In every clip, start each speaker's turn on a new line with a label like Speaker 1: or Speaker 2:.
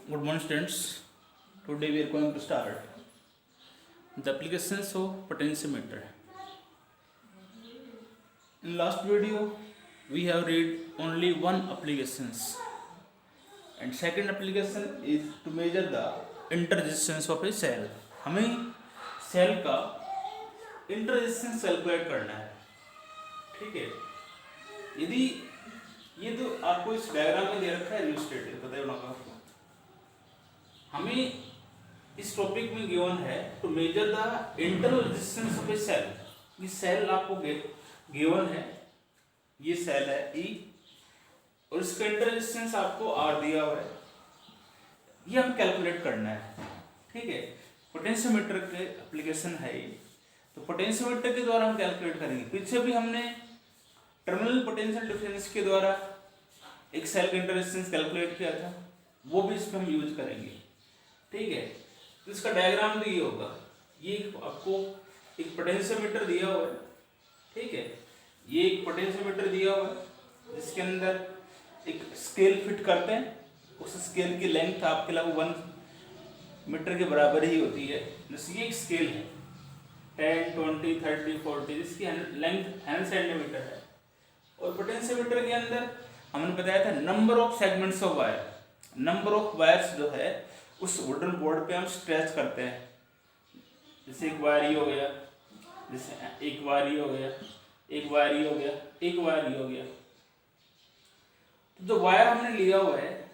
Speaker 1: Good morning, students. Today we are going to start the applications of potentiometer. In last video, we have read only one applications, and second application is to measure the interresistance of a cell. हमें cell का इंटररेजिस्टेंस calculate करना है. ठीक है. यदि ये तो आपको इस डायग्राम में दे रखा है रियोस्टेट, पता है ना आपको. हमें इस टॉपिक में गिवन है to measure the internal resistance of a cell. ये सेल आपको गिवन है, ये सेल है ई, और इसका इंटर रेजिस्टेंस आपको आर दिया हुआ है. ये हम कैलकुलेट करना है. ठीक है. पोटेंशियोमीटर के एप्लीकेशन है ये. तो पोटेंशियोमीटर के द्वारा हम कैलकुलेट करेंगे. पीछे भी हमने टर्मिनल पोटेंशियल डिफरेंस के द्वारा एक सेल का इंटर रेजिस्टेंस कैलकुलेट किया था, वो भी इसमें हम यूज करेंगे. ठीक है. तो इसका डायग्राम तो ये होगा. ये आपको एक पोटेंशियोमीटर दिया हुआ है. ठीक है. ये एक पोटेंशियोमीटर दिया हुआ है जिसके अंदर एक स्केल फिट करते हैं. उस स्केल की लेंथ आपके लगभग 1 मीटर के बराबर ही होती है. जैसे ये एक स्केल है 10, 20, 30, 40, जिसकी लेंथ 100 सेंटीमीटर है. और पोटेंशियोमीटर के अंदर हमने बताया था number of segments of wire. Number of wires जो है उस वुडन बोर्ड पे हम स्ट्रेच करते हैं. जैसे एक वायर ये हो गया, जैसे एक वायर ये हो गया, एक वायर ये हो गया, एक वायर ये हो गया. तो जो वायर हमने लिया हुआ है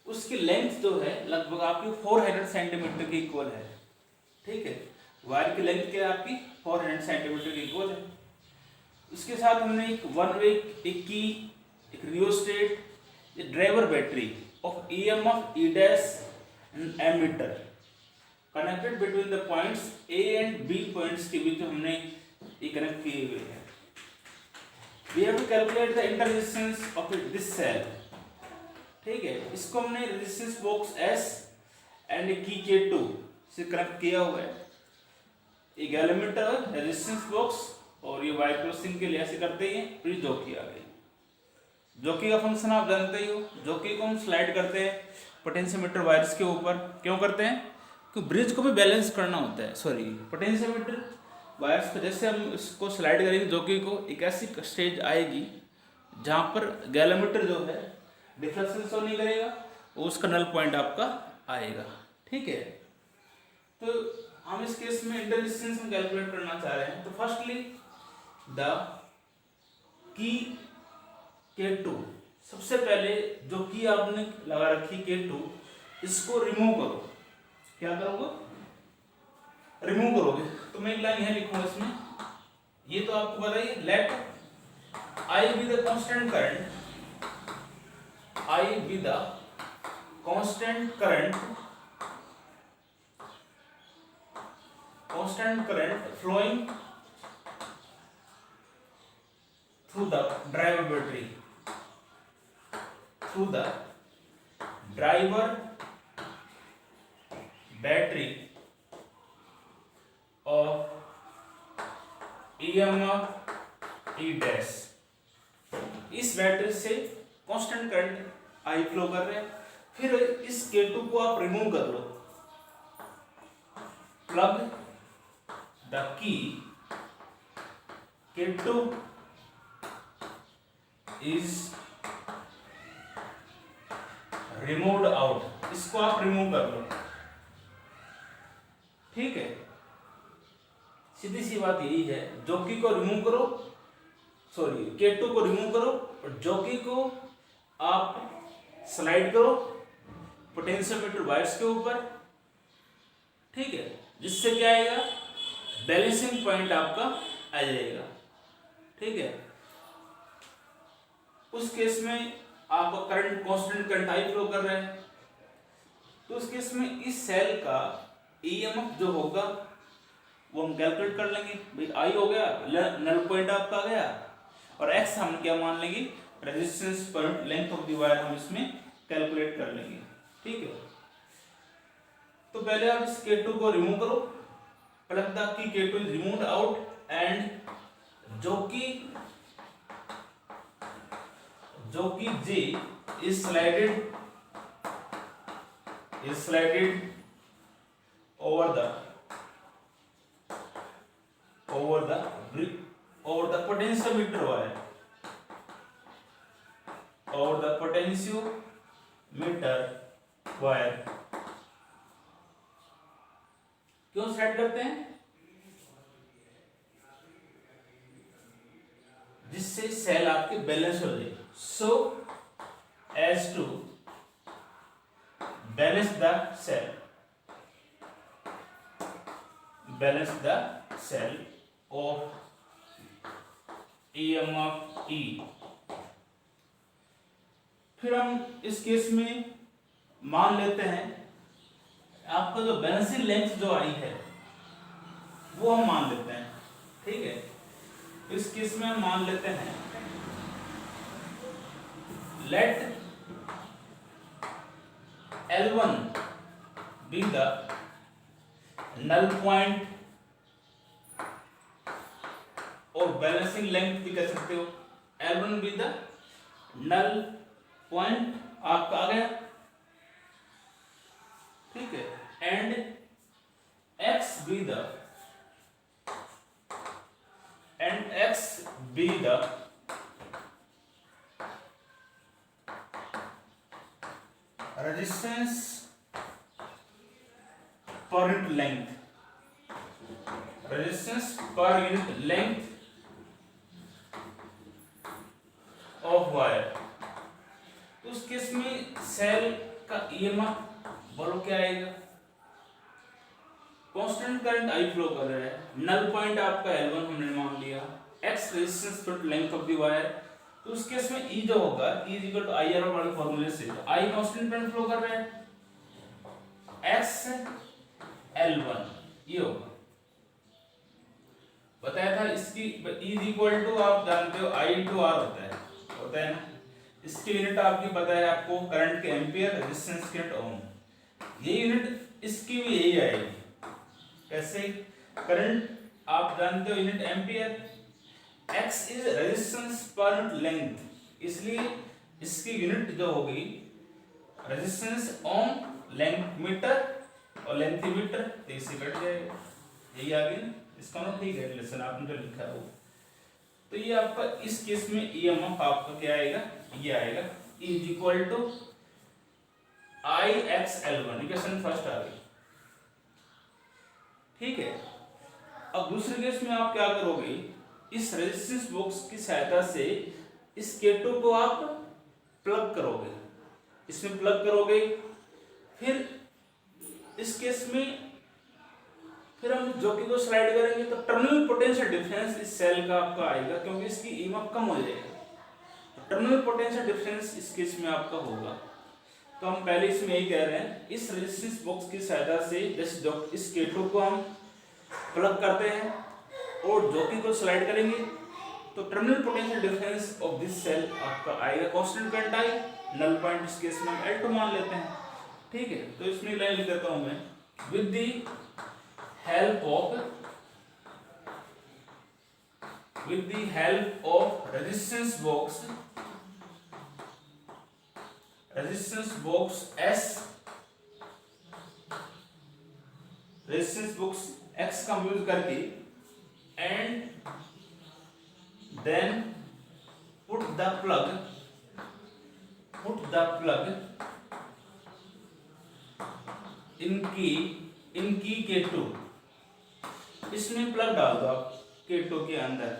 Speaker 1: उसकी लेंथ जो है लगभग आपकी 400 सेंटीमीटर के इक्वल है. ठीक है. वायर की लेंथ क्या है आपकी 400 सेंटीमीटर के इक्वल है. इसके साथ हमने एक वन वे, एक की, एक रियोस्टेट, एक driver battery of EMF E dash and ammeter connected between the points A and B points के बीच हमने ये कनेक्ट किए हुए हैं. We have to calculate the inter resistance of this cell. ठीक है. इसको हमने रेजिस्टेंस बॉक्स S एंड की K2 से कनेक्ट किया हुआ है. एक गैलोमीटर, रेजिस्टेंस बॉक्स और ये वायर क्रॉसिंग के लिए ऐसे करते हैं. फिर जॉकी आ गई. जॉकी का फंक्शन आप जानते ही हो. जॉकी को हम स्लाइड करते हैं पोटेंशियोमीटर वायर्स के ऊपर. क्यों करते हैं? क्योंकि ब्रिज को भी बैलेंस करना होता है. सॉरी, पोटेंशियोमीटर वायर्स पे जैसे हम इसको स्लाइड करेंगे जॉकी को, एक ऐसी स्टेज आएगी जहाँ पर गैलोमीटर जो है डिफ्लेक्शन शो नहीं करेगा, वो उसका नल पॉइंट आपका आएगा. ठीक है. तो हम इस केस में इंटर रेजिस्टेंस हम कैलकुलेट करना चाह रहे हैं. तो फर्स्टली द की K2, सबसे पहले जो की आपने लगा रखी K2, इसको रिमूव करो. क्या करोगे? रिमूव करोगे. तो मैं एक लाइन यहां लिखूंगा इसमें. ये तो आपको पता ही है. Let I be the constant current, I be the constant current flowing through the driver battery, through the driver battery of EMF E dash. इस बैटरी से कांस्टेंट करंट आई फ्लो कर रहे हैं. फिर इस K2 को आप रिमूव कर लो. Plug the key K2 is removed out. इसको आप रिमूव कर लो. ठीक है. सीधी सी बात यही है. जॉकी को रिमूव करो, सॉरी K2 को रिमूव करो और जॉकी को आप स्लाइड करो पोटेंशियोमीटर वायर्स के ऊपर. ठीक है. जिससे क्या आएगा? बैलेंसिंग पॉइंट आपका आ जाएगा. ठीक है. उस केस में आपका करंट कांस्टेंट करंट आई फ्लो कर रहे हैं. तो उस केस में इस सेल का EMF जो होगा वो हम कैलकुलेट कर लेंगे. भाई आई हो गया, नल पॉइंट आपका आ गया, और एक्स हम क्या मान लेंगे? रेजिस्टेंस पर लेंथ ऑफ द वायर हम इसमें कैलकुलेट कर लेंगे. ठीक है. तो पहले आप इस K2 को रिमूव करो. Plug the key K2 is removed out and जो कि J is slided is slided over the potentiometer wire, over the potentiometer wire। क्यों स्लाइड करते हैं? जिससे सेल आपके बैलेंस हो जाए, so as to balance the cell, of EMF E। फिर हम इस केस में मान लेते हैं आपका जो बैलेंसिंग लेंथ जो आई है वो हम मान लेते हैं, ठीक है। इस केस में हम मान लेते हैं let L1 be the null point और बैलेंसिंग लेंथ भी कह सकते हो। L1 be the null point आपका आ गया, ठीक है। And X be the resistance per unit length, of wire। तो उस केस में सेल का EMF बोलो क्या आएगा? कांस्टेंट करंट आई फ्लो कर रहा है, नल पॉइंट आपका L1 हमने मान लिया, X रेजिस्टेंस पर लेंथ ऑफ द वायर। तो उस केस में E जो होगा E इक्वल टू IR वाले फार्मूले से, तो I कांस्टेंट करंट फ्लो कर रहा है, X L1 ये होगा। बताया था इसकी E इक्वल टू आप जानते हो I टू R होता है ना। इसकी यूनिट आपकी पता है आपको, करंट के एम्पियर, रेजिस्टेंस के यूनिट ओम। ये यूनिट इसकी भी यही आएगी। कैसे? करंट आप जानते हो unit ampere, X is resistance per unit length, इसलिए इसकी यूनिट जो होगी रेजिस्टेंस ओम, लेंथ मीटर और लेंथ मीटर, तो इससे कट जाएगा। यही आ गया ना, इसका मतलब ठीक है रिलेशन आपने जो लिखा है वो। तो ये आपका इस केस में EMF आपका क्या आएगा? ये आएगा E is equal to IXL1, equation first आ गई, ठीक है। अब दूसरे केस में आप क्या करोगे? इस रेजिस्टेंस बॉक्स की सहायता से इस K2 को आप प्लग करोगे, इसमें प्लग करोगे। फिर इस केस में फिर हम जोकि को स्लाइड करेंगे तो टर्मिनल पोटेंशियल डिफरेंस इस सेल का आपका आएगा, क्योंकि इसकी EMF कम हो जाएगी। तो टर्मिनल पोटेंशियल डिफरेंस इस केस में आपका होगा। तो हम पहले इसमें यही कह रहे हैं, इस रेजिस्टेंस बॉक्स की सहायता से जैसे इस K2 को हम प्लग करते हैं और जोकि को स्लाइड करेंगे तो terminal potential difference of this cell आपका आएगा constant current I, null point इस केस में हम L2 मान लेते हैं, ठीक है। तो इसमें लाइन लिख देता हूं मैं, with the help of resistance box S, resistance box X का यूज करके, and then put the plug in key K2, इसमें प्लग डाल दो आप K2 के अंदर।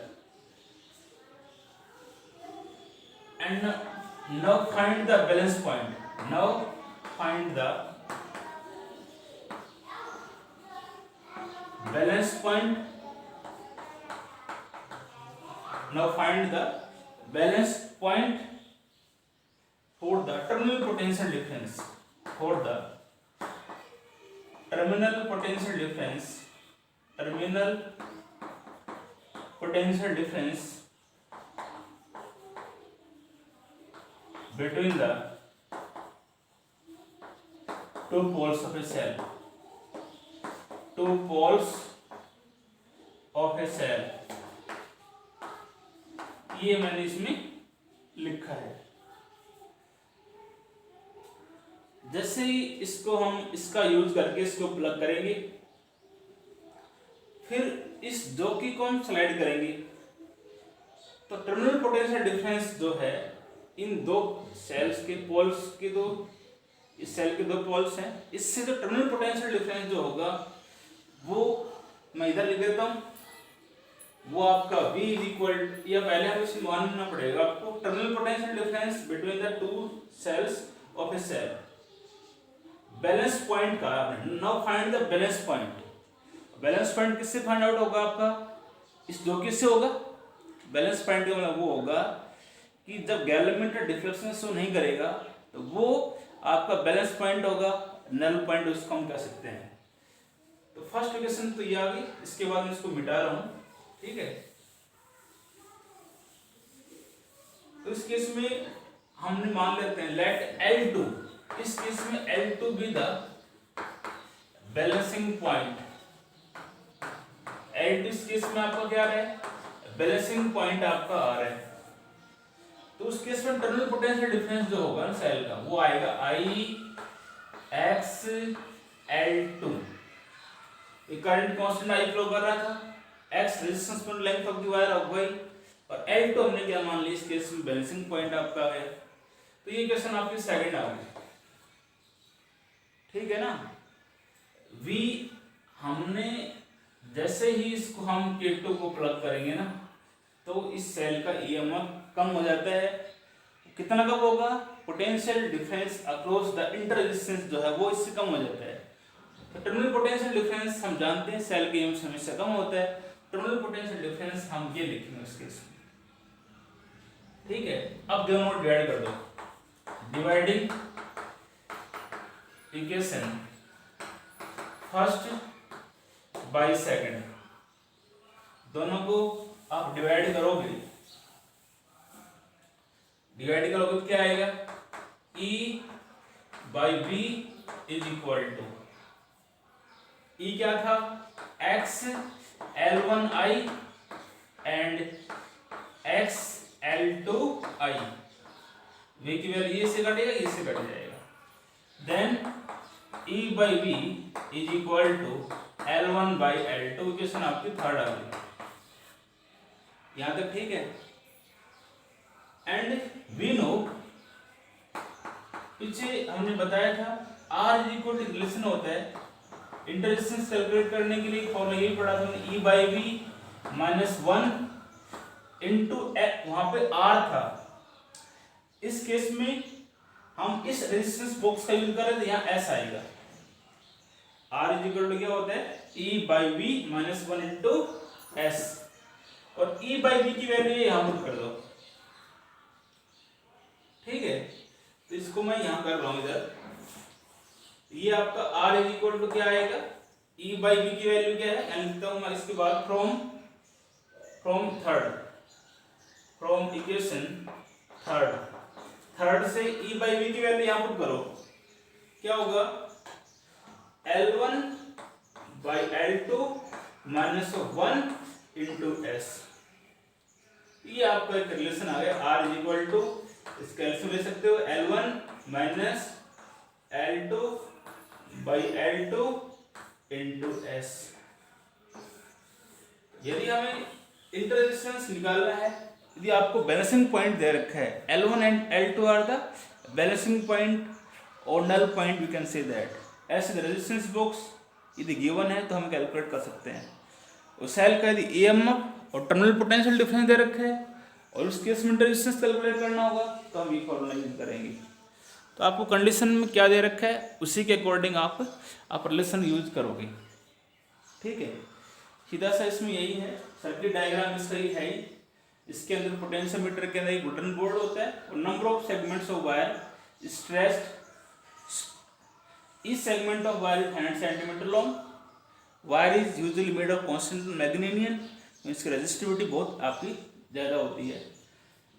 Speaker 1: And now find the balance point, now find the balance point for the terminal potential difference, terminal potential difference between the two poles of a cell, ये मैंने इसमें लिखा है। जैसे ही इसको हम इसका यूज करके इसको प्लग करेंगे, फिर इस जॉकी को हम स्लाइड करेंगे, तो टर्मिनल पोटेंशियल डिफरेंस जो है इन दो सेल्स के पोल्स के दो, इस सेल के दो पोल्स हैं, इससे जो टर्मिनल पोटेंशियल डिफरेंस जो होगा वो मैं इधर लिख देता हूँ, वो आपका V इज इक्वल, या पहले हमें इसे मानना पड़ेगा आपको, terminal potential difference between the two cells of a cell, balance point का। Now find the balance point. Balance point किससे फाइंड आउट होगा आपका, इस दो किससे होगा, बैलेंस पॉइंट का मतलब वो होगा कि जब गैलोमीटर डिफ्लेक्शन शो नहीं करेगा तो वो आपका बैलेंस पॉइंट होगा, नल पॉइंट उसको हम कह सकते हैं। तो फर्स्ट इक्वेशन तो ये आ गई, इसके बाद मैं इसको मिटा रहा हूं, ठीक है। तो इस केस में हमने मान लेते हैं लेट L2, इस केस में L2 be the balancing point. L2 इस केस में आपका क्या है, बैलेंसिंग पॉइंट आपका आ रहा है। तो उस केस में टर्मिनल पोटेंशियल डिफरेंस जो होगा ना सेल का, वो आएगा IXL2। ये करंट कांस्टेंट I फ्लो कर रहा था, X रेजिस्टेंस पर लेंथ ऑफ द वायर हो गई, और L2 हमने क्या मान लिया, इस केस में बैलेंसिंग पॉइंट आपका है। तो ये क्वेश्चन आपकी सेकंड आ गई, ठीक है ना। V हमने जैसे ही इसको हम K2 को प्लग करेंगे ना, तो इस सेल का EMF कम हो जाता है। कितना कम होगा, potential difference across the inter resistance जो है वो इससे कम हो जाता है। तो टर्मिनल पोटेंशियल डिफरेंस हम जानते हैं सेल के EMF हमेशा कम होता है। टर्मिनल पोटेंशियल डिफरेंस हम ये लिखेंगे इसके इसमें, ठीक है। अब दोनों डिवाइड कर दो, dividing equation first by second, दोनों को आप डिवाइड करोगे, तो क्या आएगा, E by B is equal to, E क्या था, X L1I एंड X L2I। V की वैल्यू ये से कटेगा, ये से कट जाएगा। Then E by B is equal to L1 by L2। Equation आपकी थर्ड आ गई, यहां तक ठीक है। एंड वी नो, पीछे हमने बताया था R is equal to relation होता है, इंटर रेजिस्टेंस कैलकुलेट करने के लिए फॉर्मूला यही पढ़ा था E by V minus 1 into, वहां पे R था। इस केस में हम इस रेजिस्टेंस बॉक्स का यूज कर रहे थे, यहाँ S आएगा। R इज इक्वल टू क्या होता है, E by V minus 1 into S, और E by V की वैल्यू यहाँ पुट कर दो, ठीक है। तो इसको मैं यहां कर रहा हूं इधर, ये आपका R इज इक्वल टू क्या आएगा, E by V की वैल्यू क्या है, यानी लिखता हूं मैं इसके बाद फ्रॉम इक्वेशन थर्ड से E by V की वैल्यू यहां पुट करो, क्या होगा, L1 by L2 minus 1 into S। ये आपका एक रिलेशन आ गया, R इज इक्वल टू, इसका एल्सियम ले सकते हो, L1 minus L2 by L2 into S। यदि हमें इंटर रेजिस्टेंस निकालना है, यदि आपको बैलेंसिंग पॉइंट दे रखा है, L1 and L2 are the balancing point और null point, we can say that ऐसे रेजिस्टेंस बॉक्स यदि गिवन है तो हम कैलकुलेट कर सकते हैं। और सेल का यदि EMF और टर्मिनल पोटेंशियल डिफरेंस दे रखे है और उस केस में रेजिस्टेंस कैलकुलेट करना होगा, तो हम ये फॉर्मूला यूज करेंगे। तो आपको कंडीशन में क्या दे रखा है, उसी के अकॉर्डिंग आप रिलेशन यूज करोगे, ठीक है। सीधा सा इसमें यही है, सर्किट डायग्राम इसका ही है। इसके अंदर पोटेंशियोमीटर के अंदर एक बटन बोर्ड होता है और number of segments of wire stressed, each segment of wire is 100 centimeter long. Wire is usually made of constant magnesium, इसकी रेजिस्टिविटी बहुत आपकी ज़्यादा होती है।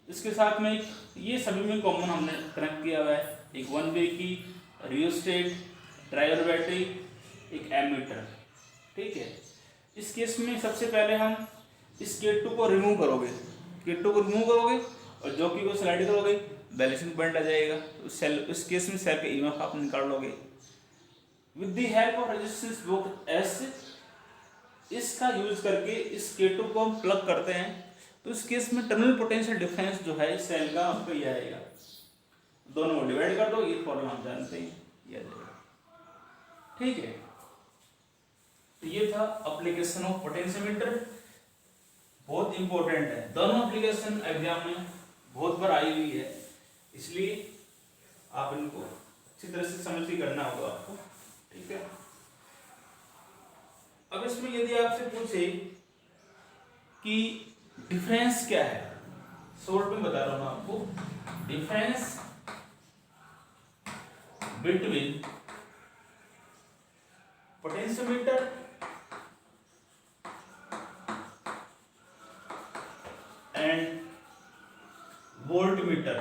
Speaker 1: इसके साथ में एक ये सभी में कॉमन हमने कनेक्ट किया हुआ है, एक 1 वे की रियोस्टेट, ड्राइवर बैटरी, एक एमीटर, ठीक है। इस केस में सबसे पहले हम इस K2 को रिमूव करोगे, K2 को रिमूव करोगे और जॉकी को स्लाइड करोगे, बैलेंसिंग पॉइंट आ जाएगा। तो सेल, उस केस में सेल का ईएमएफ आप निकाल लोगे with the help of resistance book S. इसका यूज करके इस K2 को हम प्लग करते हैं तो इस केस में टर्मिनल पोटेंशियल डिफरेंस जो है सेल का आपको ये आएगा, दोनों को डिवाइड कर दो, ये फॉर्मूला हम जानते हैं, ये आ जाएगा। ठीक है, तो ये था एप्लीकेशन ऑफ पोटेंशियोमीटर, बहुत इंपॉर्टेंट है। दोनों एप्लीकेशन एग्जाम में बहुत बार आई हुई है, इसलिए आप इनको अच्छी तरह से समझ के करना होगा आपको। ठीक है, अब इसमें यदि आपसे पूछे कि डिफरेंस क्या है, शॉर्ट में बता रहा हूं आपको, difference between potentiometer and voltmeter.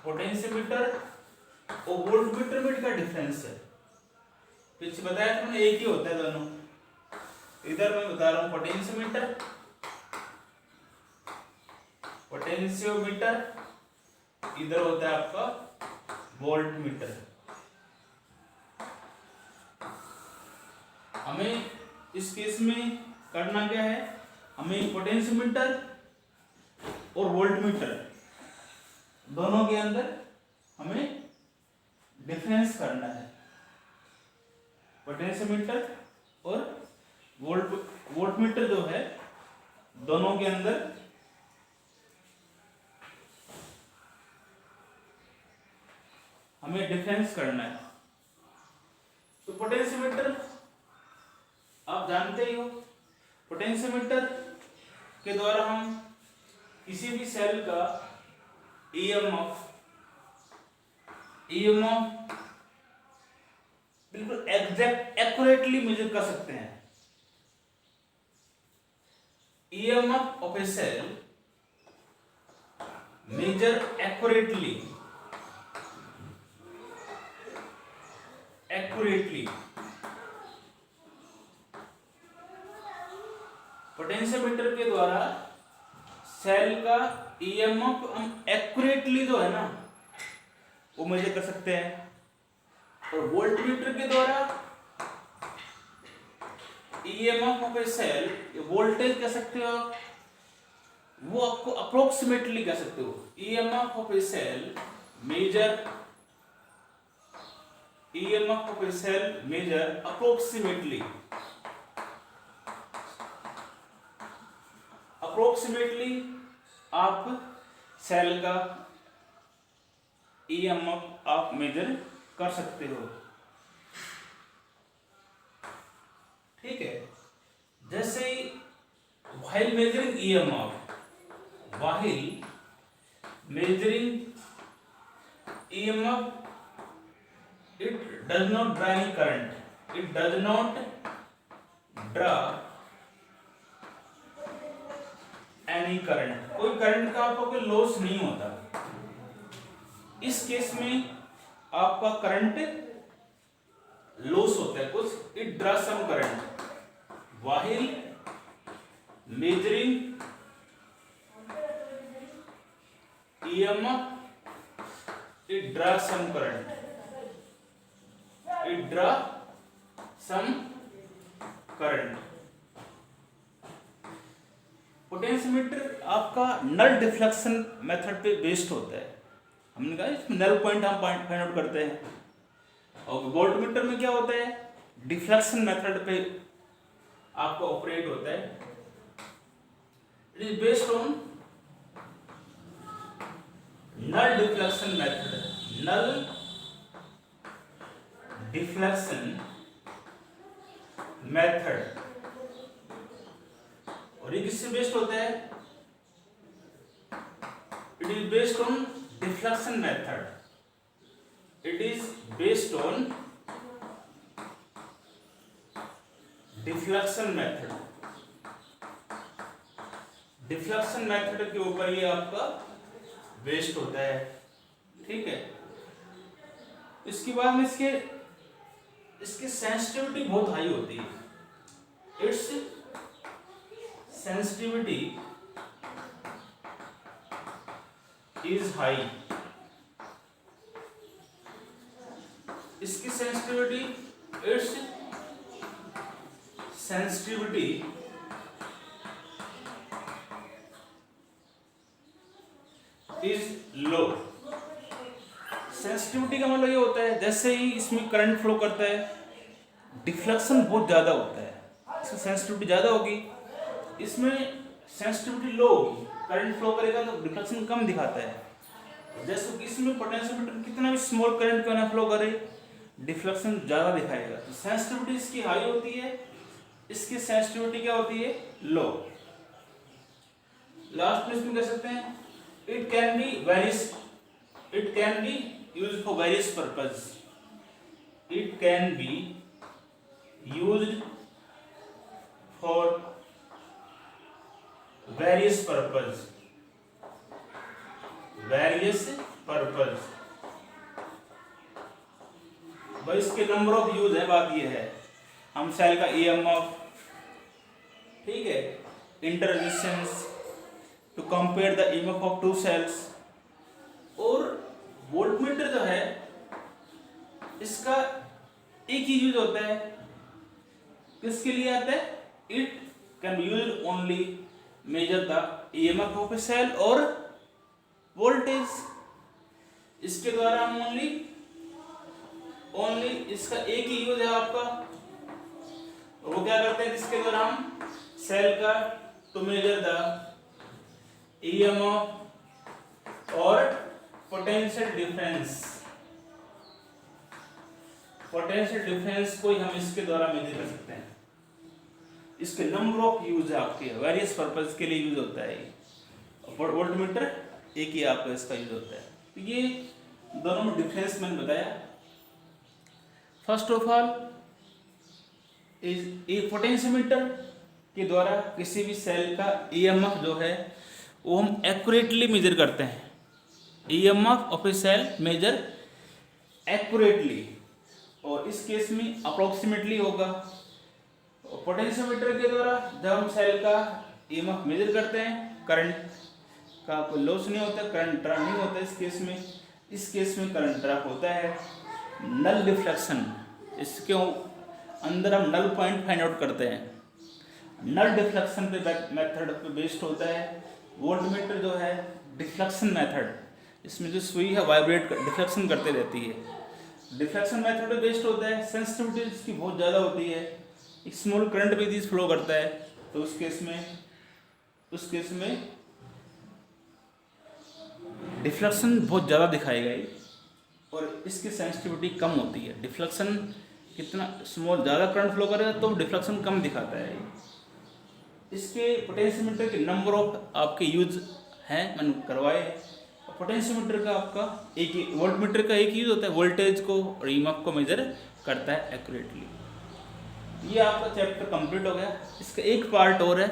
Speaker 1: Potentiometer और वोल्टमीटर में क्या डिफरेंस है, पीछे बताया था एक ही होता है दोनों। इधर मैं बता रहा हूं पोटेंशियोमीटर, पोटेंशियोमीटर, इधर होता है आपका वोल्टमीटर। हमें इस केस में करना क्या है, हमें पोटेंशियोमीटर और वोल्टमीटर दोनों के अंदर हमें डिफरेंस करना है। पोटेंशियोमीटर और वोल्टमीटर जो है दोनों के अंदर हमें डिफरेंस करना है। तो पोटेंशियोमीटर आप जानते ही हो, पोटेंशियोमीटर के द्वारा हम किसी भी सेल का ईएमएफ बिल्कुल एग्जैक्ट एक्यूरेटली मेजर कर सकते हैं। EMF of a cell measure accurately potentiometer के द्वारा सेल का ईएमएफ हम एक्यूरेटली जो है ना वो मेजर कर सकते हैं, और वोल्टमीटर के द्वारा EMF of a cell, voltage कह सकते हो, वो आपको अप्रोक्सीमेटली कह सकते हो। EMF of a cell measure, EMF of a cell measure approximately, आप सेल का ईएमएफ आप मेजर कर सकते हो। ठीक है, जैसे while measuring EMF, it does not draw any current, it does not draw any current, कोई करंट का आपको कोई लॉस नहीं होता। इस केस में आपका करंट लॉस होता है कुछ, it draws some current, while measuring EMF it draws some current, it draw some current। Potentiometer आपका नल डिफ्लेक्शन मेथड पे बेस्ड होता है। हमने कहा इसमें नल पॉइंट हम फाइंड आउट करते हैं, और वोल्टमीटर में क्या होता है, डिफ्लेक्शन मेथड पे आपका ऑपरेट होता है। It is based on null deflection method, null deflection method. और ये किससे बेस्ड होता है, it is based on deflection method, it is based on deflection method. Deflection method के ऊपर ये आपका बेस्ड होता है। ठीक है, इसके बाद में इसकी सेंसिटिविटी बहुत हाई होती है। इट्स सेंसिटिविटी इज हाई, इसकी sensitivity, it's sensitivity is low. Sensitivity का मतलब ये होता है जैसे ही इसमें करंट फ्लो करता है डिफ्लेक्शन बहुत ज़्यादा होता है, इसकी सेंसिटिविटी ज़्यादा होगी, इसमें सेंसिटिविटी लो होगी, करंट फ्लो करेगा तो डिफ्लेक्शन कम दिखाता है। जैसे कि इसमें पोटेंशियोमीटर कितना भी स्मॉल करंट क्यों ना फ्लो करे डिफ्लेक्शन ज़्यादा दिखाएगा। तो सेंसिटिविटी इसकी हाई होती है, इसकी सेंसिटिविटी क्या होती है, लो। लास्ट में इसमें कह सकते हैं it can be various, it can be used for various purpose, it can be used for various purpose, various purpose. भाई इसके नंबर ऑफ यूज है, बात ये है हम सेल का ईएमएफ, ठीक है, inter resistance to compare the EMF of two cells, और वोल्टमीटर जो है इसका एक ही यूज होता है, किसके लिए आता है, it can be used only measure the EMF of a cell और वोल्टेज। इसके द्वारा हम ओनली इसका एक ही यूज है आपका, वो क्या करते हैं, जिसके द्वारा हम सेल का टू मेजर द ईएमएफ और पोटेंशियल डिफरेंस, पोटेंशियल डिफरेंस को ही हम इसके द्वारा मेजर कर सकते हैं। इसके नंबर ऑफ यूज है आपके, वेरियस पर्पज के लिए यूज होता है ये, और वोल्टमीटर एक ही आपका इसका यूज होता है। तो ये दोनों में डिफरेंस मैंने बताया। First of all is a potentiometer के द्वारा किसी भी सेल का ईएमएफ जो है वो हम एक्यूरेटली मेजर करते हैं, EMF of a cell measure accurately, और इस केस में अप्रोक्सीमेटली होगा। पोटेंशियोमीटर के द्वारा जब हम सेल का ईएमएफ मेजर करते हैं करंट का कोई लॉस नहीं होता, करंट ड्रॉप नहीं होता इस केस में करंट ड्रॉप होता है। नल डिफ्लेक्शन, इसके अंदर हम नल पॉइंट फाइंड आउट करते हैं, नल डिफ्लेक्शन पे मेथड पे बेस्ड होता है। वोल्टमीटर जो है डिफ्लेक्शन मेथड, इसमें जो सुई है वाइब्रेट डिफ्लेक्शन करते रहती है, डिफ्लेक्शन मेथड पे बेस्ड होता है। सेंसिटिविटी इसकी बहुत ज़्यादा होती है, एक स्मॉल करंट भी दिस फ्लो करता है, तो उस केस में डिफ्लेक्शन बहुत ज़्यादा दिखाएगा ये, और इसकी सेंसिटिविटी कम होती है। डिफ्लेक्शन कितना स्मॉल ज़्यादा करंट फ्लो करेगा तो डिफ्लेक्शन कम दिखाता है। इसके पोटेंशियोमीटर के नंबर ऑफ आपके यूज हैं मैंने करवाए। पोटेंशियोमीटर का आपका एक ही, वोल्टमीटर का एक यूज होता है, वोल्टेज को और ईएमएफ को मेजर करता है एक्यूरेटली। ये आपका चैप्टर कंप्लीट हो गया। इसका एक पार्ट और है,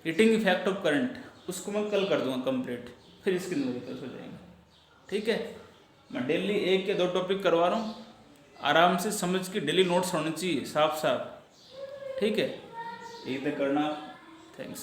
Speaker 1: हीटिंग इफेक्ट ऑफ करंट, उसको मैं कल कर दूंगा कंप्लीट, फिर इसके न्यूमेरिकल्स हो जाएंगे। ठीक है, मैं डेली 1 या 2 टॉपिक करवा रहा हूँ, आराम से समझ के डेली नोट्स होने चाहिए साफ साफ। ठीक है, यही तक करना। थैंक्स।